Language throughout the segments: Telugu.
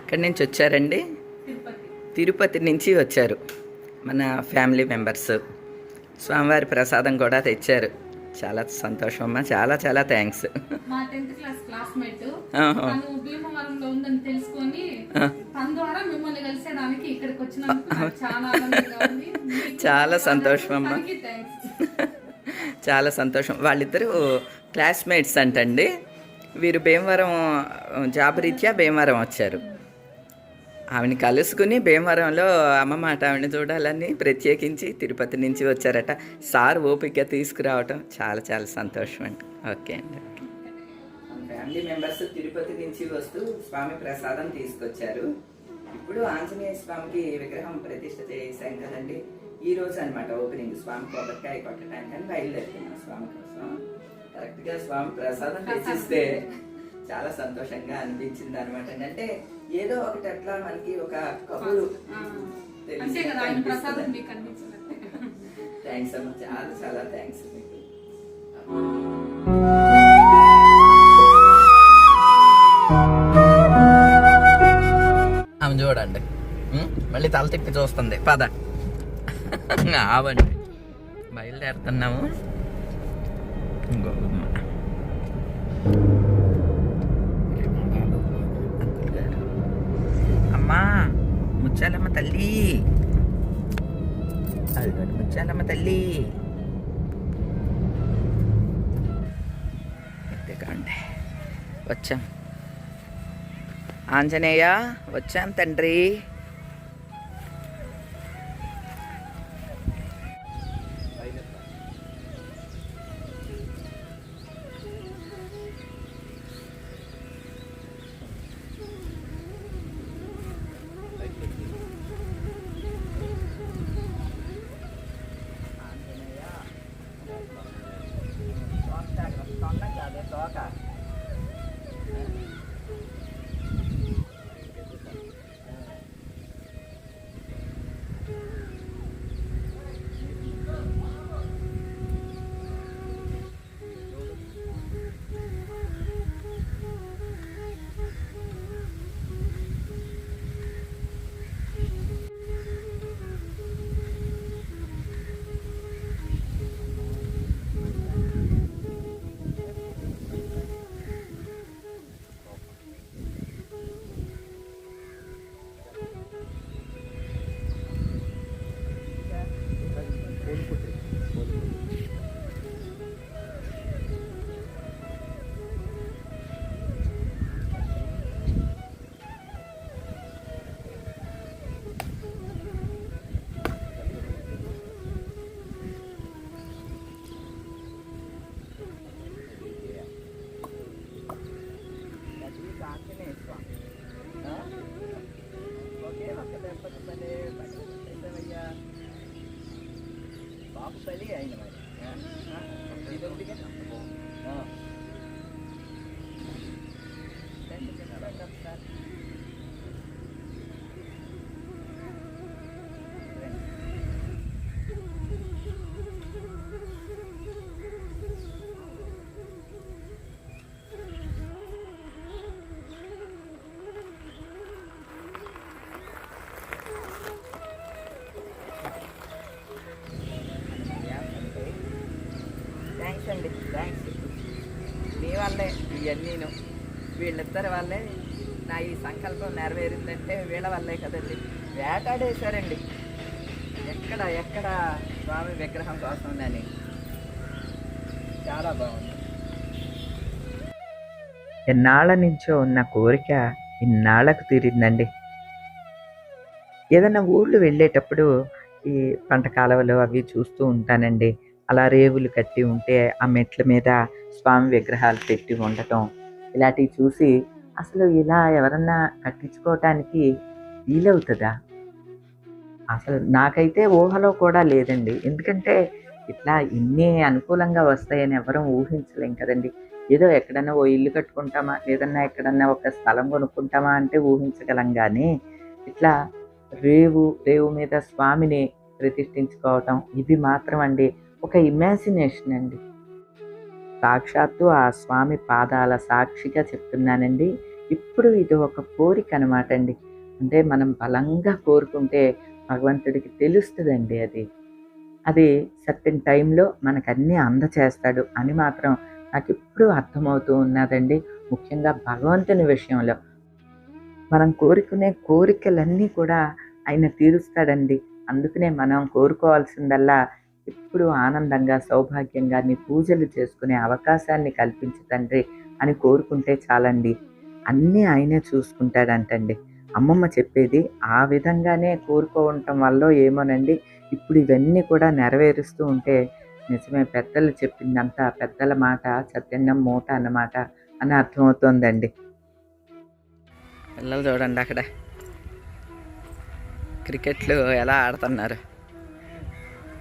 ఎక్కడి నుంచి వచ్చారండి? తిరుపతి నుంచి వచ్చారు మన ఫ్యామిలీ మెంబర్స్. స్వామివారి ప్రసాదం కూడా తెచ్చారు. చాలా సంతోషం అమ్మా, చాలా చాలా థ్యాంక్స్. మా 10th క్లాస్ క్లాస్మేట్ తను భీమవరంలో ఉందని తెలుసుకొని తన ద్వారా మిమ్మల్ని కలిసేదానికి ఇక్కడికి వచ్చినందుకు నాకు చాలా ఆనందంగా ఉంది. చాలా సంతోషం అమ్మా, చాలా సంతోషం. వాళ్ళిద్దరూ క్లాస్మేట్స్ అంటండి. వీరు భీమవరం జాబ్ రీత్యా భీమవరం వచ్చారు. ఆవిడని కలుసుకుని భీమవరంలో అమ్మ మాట ఆవిడని చూడాలని ప్రత్యేకించి తిరుపతి నుంచి వచ్చారట. సార్ ఓపిక తీసుకురావటం చాలా చాలా సంతోషం అండి. ఓకే అండి. ఫ్యామిలీ మెంబర్స్ తిరుపతి నుంచి వస్తూ స్వామి ప్రసాదం తీసుకొచ్చారు. ఇప్పుడు ఆంజనేయ స్వామికి విగ్రహం ప్రతిష్ఠ చేసాం కదండి. ఈ రోజు అనమాట ఓపెనింగ్. స్వామి కొబ్బరికాయ కొట్టడానికి అని బయలుదేరుతున్నాం స్వామి కోసం. కరెక్ట్గా స్వామి ప్రసాదం తెచ్చిస్తే చాలా సంతోషంగా అనిపించింది అనమాట. అంటే ఏదో ఒకటి అట్లా మనకి ఒక కబురు థ్యాంక్స్ అమ్మ, చాలా చాలా థ్యాంక్స్ మీకు. ఆమె చూడండి, మళ్ళీ తల తిప్పి చూస్తుంది. పద ఆవండి, బయలుదేరుతున్నాము. అమ్మా ముచ్చాలమ్మ తల్లి, అదిగోండి ముచ్చాలమ్మ తల్లి. ఎక్కడికండి వచ్చాం. ఆంజనేయ వచ్చాం తండ్రి. బాహుబలి అయిన అండి. థ్యాంక్స్. మీ వల్లే ఇవన్నీను, వీళ్ళిద్దరి వల్లే నా ఈ సంకల్పం నెరవేరిందంటే వీళ్ళ వల్లే కదండి. వేటాడేశారండి ఎక్కడ ఎక్కడ స్వామి విగ్రహం కోసం అని. చాలా బాగుంది. ఎన్నాళ్ళ నుంచో ఉన్న కోరిక ఇన్నాళ్ళకు తీరిందండి. ఏదైనా ఊళ్ళు వెళ్ళేటప్పుడు ఈ పంట కాలువలు అవి చూస్తూ ఉంటానండి. అలా రేవులు కట్టి ఉంటే ఆ మెట్ల మీద స్వామి విగ్రహాలు పెట్టి ఉండటం, ఇలాంటివి చూసి అసలు ఇలా ఎవరన్నా కట్టించుకోవటానికి వీలవుతుందా? అసలు నాకైతే ఊహలో కూడా లేదండి. ఎందుకంటే ఇట్లా ఇన్ని అనుకూలంగా వస్తాయని ఎవరం ఊహించలేం కదండి. ఏదో ఎక్కడన్నా ఓ ఇల్లు కట్టుకుంటామా, లేదన్నా ఎక్కడన్నా ఒక స్థలం కొనుక్కుంటామా అంటే ఊహించగలం. కానీ ఇట్లా రేవు మీద స్వామిని ప్రతిష్ఠించుకోవటం, ఇది మాత్రం అండి ఒక ఇమాజినేషన్ అండి. సాక్షాత్తు ఆ స్వామి పాదాల సాక్షిగా చెప్తున్నానండి. ఇప్పుడు ఇది ఒక కోరిక అనమాట అండి. అంటే మనం బలంగా కోరుకుంటే భగవంతుడికి తెలుస్తదండి అది. అది సర్టెన్ టైంలో మనకన్నీ అందచేస్తాడు అని మాత్రం నాకిప్పుడు అర్థమవుతూ ఉన్నదండి. ముఖ్యంగా భగవంతుని విషయంలో. మనం కోరుకునే కోరికలన్నీ కూడా ఆయన తీరుస్తాడండి. అందుకనే మనం కోరుకోవాల్సిందల్లా ఎప్పుడు ఆనందంగా, సౌభాగ్యంగా నీ పూజలు చేసుకునే అవకాశాన్ని కల్పించు తండ్రి అని కోరుకుంటే చాలండి. అన్నీ ఆయనే చూసుకుంటాడంటండి. అమ్మమ్మ చెప్పేది ఆ విధంగానే కోరుకోవటం వల్లో ఏమోనండి, ఇప్పుడు ఇవన్నీ కూడా నెరవేరుస్తూ ఉంటే నిజమే పెద్దలు చెప్పిందంతా పెద్దల మాట చద్దన్నం మూట అన్నమాట అని అర్థమవుతోందండి. పిల్లలు చూడండి అక్కడ క్రికెట్లు ఎలా ఆడుతున్నారు.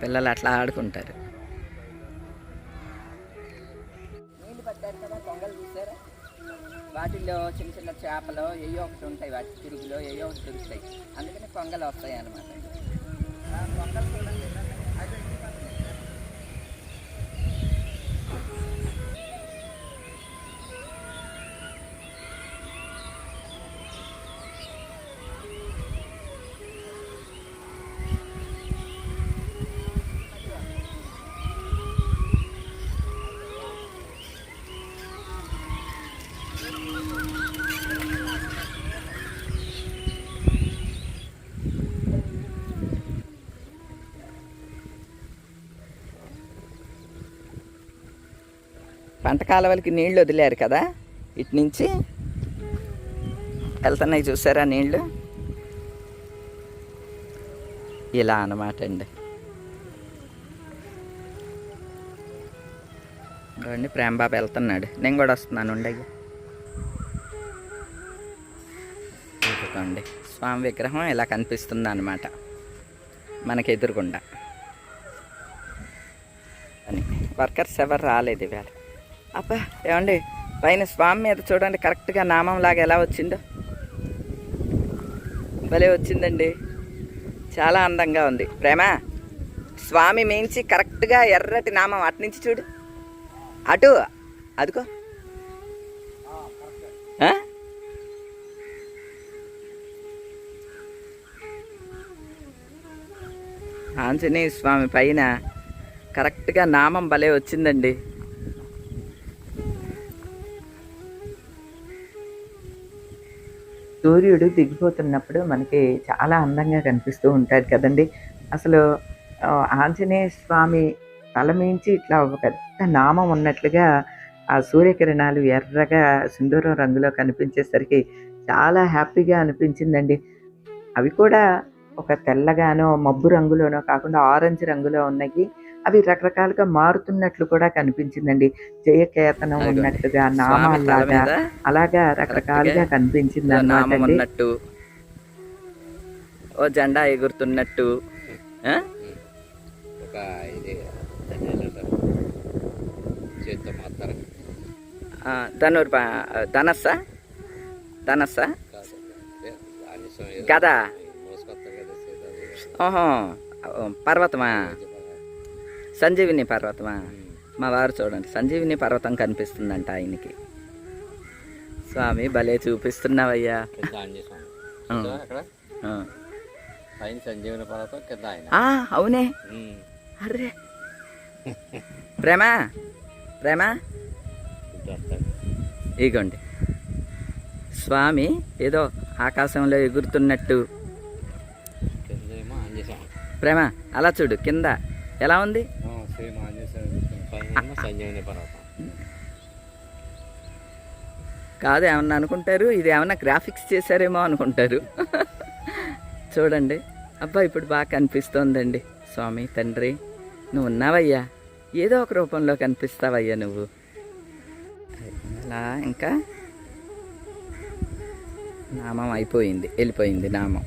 పిల్లలు అట్లా ఆడుకుంటారు. నీళ్ళు పట్టారు కదా, కొంగలు చూసారా? వాటిల్లో చిన్న చిన్న చేపలు ఏయో ఒకటి ఉంటాయి, వాటి తిరుగులో ఏయో ఒకటి దొరుకుతాయి. అందుకని కొంగలు వస్తాయి అన్నమాట. కొంగలు చూడండి. పంట కాలువలకి నీళ్లు వదిలేరు కదా, ఇటు నుంచి వెళ్తున్నాయి చూసారా నీళ్లు. ఇలా అన్నమాట అండి. చూడండి ప్రేమబాబు వెళ్తున్నాడు, నేను కూడా వస్తున్నాను ఉండగా. ఇదిగోండి స్వామి విగ్రహం ఇలా కనిపిస్తుంది అన్నమాట మనకి ఎదురుగుండా. అని వర్కర్స్ ఎవరు రాలేదు ఇవాళ. అబ్బా ఏమండి పైన స్వామి మీద చూడండి కరెక్ట్గా నామం లాగా ఎలా వచ్చిందో, భలే వచ్చిందండి. చాలా అందంగా ఉంది. ప్రేమ స్వామి మించి కరెక్ట్గా ఎర్రటి నామం అటు నుంచి చూడు, అటు అదుకో. ఆంజనేయ స్వామి పైన కరెక్ట్గా నామం భలే వచ్చిందండి. సూర్యుడు దిగిపోతున్నప్పుడు మనకి చాలా అందంగా కనిపిస్తూ ఉంటాడు కదండి. అసలు ఆంజనేయ స్వామి తల మించి ఇట్లా ఒక పెద్ద నామం ఉన్నట్లుగా ఆ సూర్యకిరణాలు ఎర్రగా సింధూరం రంగులో కనిపించేసరికి చాలా హ్యాపీగా అనిపించిందండి. అవి కూడా ఒక తెల్లగానో మబ్బు రంగులోనో కాకుండా ఆరెంజ్ రంగులో ఉన్నాయి. అవి రకరకాలుగా మారుతున్నట్లు కూడా కనిపించిందండి. జయకేతనం ఉన్నట్టుగా, నామాల్లాగా అలాగా రకరకాలుగా కనిపించింది అన్నమాట. ఓ జెండా ఎగురుతున్నట్టు, ధనస్సా ధనస్సా గదా, ఓహో పర్వతమా, సంజీవిని పర్వతమా. మా వారు చూడండి సంజీవిని పర్వతం కనిపిస్తుందంట ఆయనకి. స్వామి భలే చూపిస్తున్నావయ్యా. అవునే అర్రే ప్రేమ ప్రేమ ఇగోండి స్వామి ఏదో ఆకాశంలో ఎగురుతున్నట్టు. ప్రేమ అలా చూడు కింద ఎలా ఉంది. కాదు ఏమన్నా అనుకుంటారు, ఇది ఏమన్నా గ్రాఫిక్స్ చేశారేమో అనుకుంటారు. చూడండి అబ్బా ఇప్పుడు బాగా కనిపిస్తోందండి. స్వామి తండ్రి నువ్వు ఉన్నావయ్యా, ఏదో ఒక రూపంలో కనిపిస్తావయ్యా నువ్వు. అలా ఇంకా నామం అయిపోయింది, వెళ్ళిపోయింది నామం.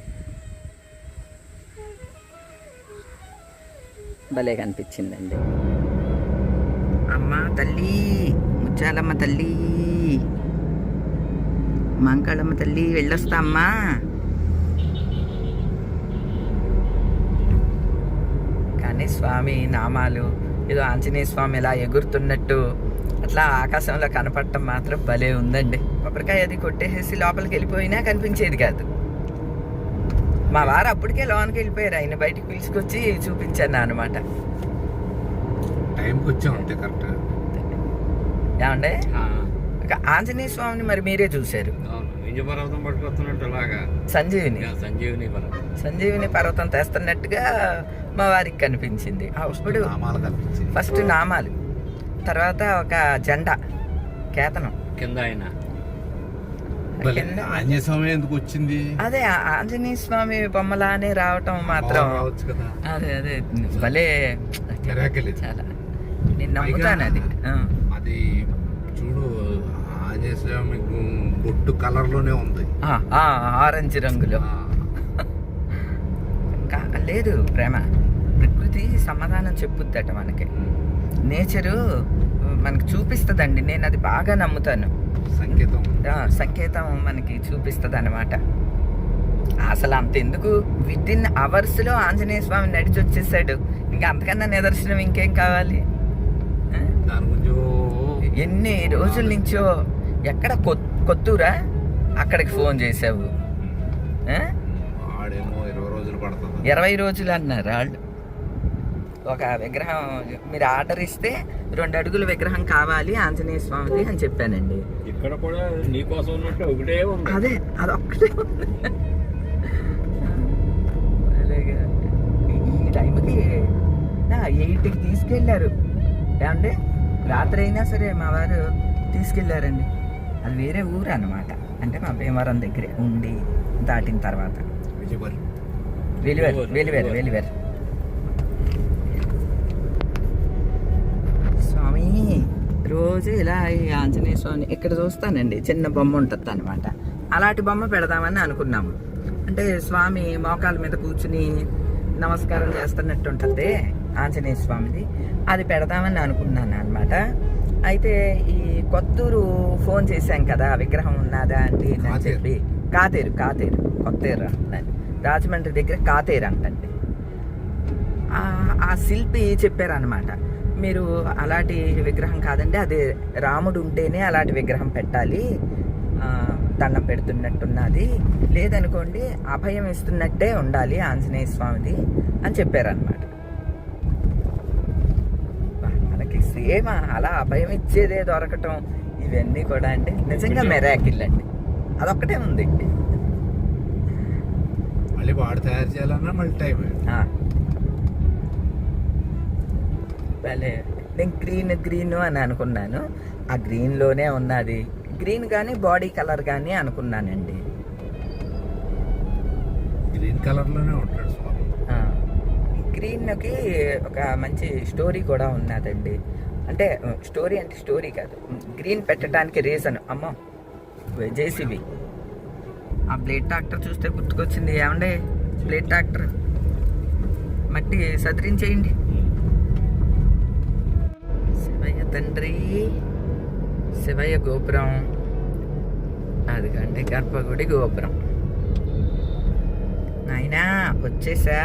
భలే కనిపించిందండి. అమ్మ తల్లి, ముచ్చాలమ్మ తల్లి, మంకాళమ్మ తల్లి వెళ్ళొస్తా అమ్మా. కానీ స్వామి నామాలు ఏదో ఆంజనేయ స్వామి ఇలా ఎగురుతున్నట్టు అట్లా ఆకాశంలో కనపడటం మాత్రం భలే ఉందండి. కొబ్బరికాయ అది కొట్టేసేసి లోపలికి వెళ్ళిపోయినా కనిపించేది కాదు. మా వారు అప్పటికే లోనికి వెళ్ళిపోయారు, ఆయన బయటికి పిలుచుకొచ్చి చూపించాను అనమాట. టైంకి వచ్చాం అంతే కరెక్ట్. ఏమండే ఆంజనేయ స్వామిని మరి మీరే చూశారు. వింజపర్వతం పట్టుకొస్తున్నట్టు అలాగా సంజీవిని పర్వతం తెస్తున్నట్టుగా మా వారికి కనిపించింది. అప్పుడు ఫస్ట్ నామాలు, తర్వాత ఒక జెండా కేతనం కింద ఆయన ఆంజనేయ స్వామి ఎందుకు వచ్చింది, అదే ఆంజనేయ స్వామి బొమ్మలానే రావటం మాత్రం అదే భలే చాలా నేను నమ్ముతాను అది. అది చూడు ఆంజనేయ స్వామి బొట్టు కలర్ లోనే ఉంది, ఆరెంజ్ రంగులో. లేదు ప్రేమ, ప్రకృతి సమాధానం చెప్పుద్దట మనకి, నేచరు మనకి చూపిస్తుందండి. నేను అది బాగా నమ్ముతాను. సంకేతం మనకి చూపిస్తుంది అనమాట. అసలు అంతెందుకు, వితిన్ అవర్స్లో ఆంజనేయ స్వామి నడిచి వచ్చేసాడు. ఇంకా అంతకన్నా నిదర్శనం ఇంకేం కావాలి? ఎన్ని రోజుల నుంచో ఎక్కడ కొత్తూరా అక్కడికి ఫోన్ చేసావు, 20 రోజులు అన్నారు వాళ్ళు. ఒక విగ్రహం మీరు ఆర్డర్ ఇస్తే 2 అడుగుల విగ్రహం కావాలి ఆంజనేయ స్వామిది అని చెప్పానండి. ఇక్కడ కూడా నీకోసం ఉన్నట్టు ఒకటే ఉంది, అదే అదొక్కటే ఉంది. ఈ టైంకి 8కి తీసుకెళ్ళారు. ఏమంటే రాత్రి అయినా సరే మా వారు తీసుకెళ్ళారండి. అది వేరే ఊరు అన్నమాట, అంటే మా భీమవరం దగ్గరే ఉండి దాటిన తర్వాత వెలివేరు స్వామి. రోజు ఇలా ఈ ఆంజనేయ స్వామి ఇక్కడ చూస్తానండి, చిన్న బొమ్మ ఉంటుంది అనమాట. అలాంటి బొమ్మ పెడదామని అనుకున్నాము. అంటే స్వామి మోకాల మీద కూర్చుని నమస్కారం చేస్తున్నట్టు ఉంటుంది ఆంజనేయ స్వామిది, అది పెడదామని అనుకున్నాను అనమాట. అయితే ఈ కొత్తూరు ఫోన్ చేశాం కదా, విగ్రహం ఉన్నదా అండి అని చెప్పి. కాతేరు కొత్తేరు అంటున్నాను, రాజమండ్రి దగ్గర కాతేరు అంటండి. ఆ శిల్పి చెప్పారనమాట, మీరు అలాంటి విగ్రహం కాదండి, అదే రాముడు ఉంటేనే అలాంటి విగ్రహం పెట్టాలి, దండం పెడుతున్నట్టున్నది, లేదనుకోండి అభయం ఇస్తున్నట్టే ఉండాలి ఆంజనేయ స్వామిది అని చెప్పారనమాట. మనకి సేమ్ అలా అభయం ఇచ్చేదే దొరకటం ఇవన్నీ కూడా అంటే నిజంగా మెరాకిల్ అండి. అదొక్కటే ఉంది. మళ్ళీ వాడు తయారు చేయాలన్నా మళ్ళీ టైం. నేను గ్రీన్ అని అనుకున్నాను, ఆ గ్రీన్లోనే ఉన్నది. గ్రీన్ కానీ బాడీ కలర్ కానీ అనుకున్నానండి. గ్రీన్ కలర్లోనే ఉంటాడు స్వామి. గ్రీన్కి ఒక మంచి స్టోరీ కూడా ఉన్నదండి. అంటే స్టోరీ కాదు, గ్రీన్ పెట్టడానికి రీజన్. అమ్మో జేసీబీ, ఆ బ్లేడ్ ట్రాక్టర్ చూస్తే గుర్తుకొచ్చింది. ఏమండే బ్లేడ్ ట్రాక్టర్ మట్టి సదిరించేయండి. శివయ్య తండ్రి, శివయ్య గోపురం, అదిగండి గర్భగుడి గోపురం. నాయనా వచ్చేసా.